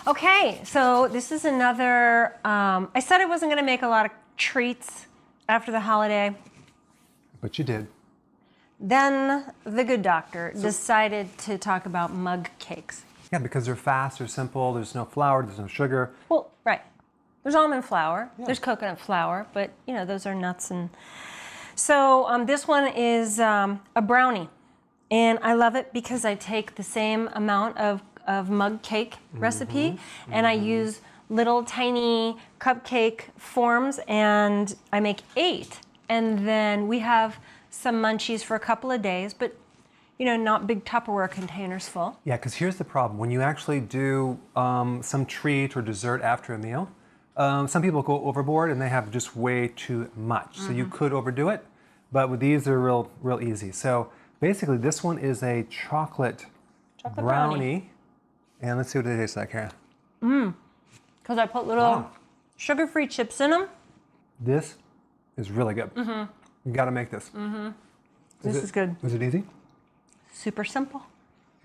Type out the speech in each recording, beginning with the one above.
Okay, so this is another, I said I wasn't going to make a lot of treats after the holiday. But you did. Then the good doctor decided to talk about mug cakes. Yeah, because they're fast, they're simple, there's no flour, there's no sugar. Well, right. There's almond flour, there's coconut flour, but you know, those are nuts. And so this one is a brownie. And I love it because I take the same amount of mug cake recipe and I use little tiny cupcake forms and I make 8. And then we have some munchies for a couple of days, but you know, not big Tupperware containers full. Yeah, because here's the problem. When you actually do some treat or dessert after a meal, some people go overboard and they have just way too much. So you could overdo it, but with these they're real easy. So basically this one is a chocolate brownie. And let's see what it tastes like here. Because I put little sugar-free chips in them. This is really good. You got to make this. This is good. Is it easy? Super simple.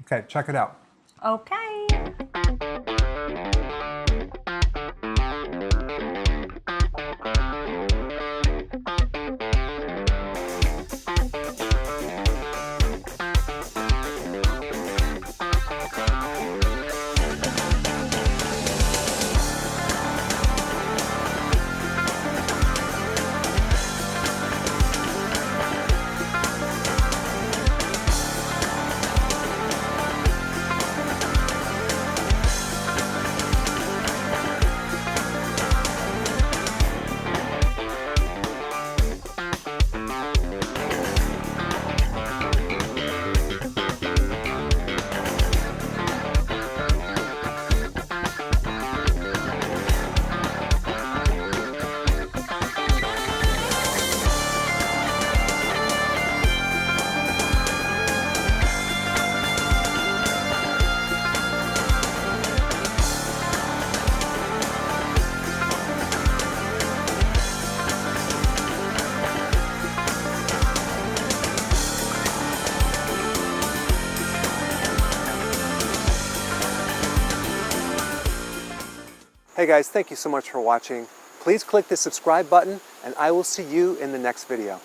Okay, check it out. Okay. Hey guys, thank you so much for watching. Please click the subscribe button and I will see you in the next video.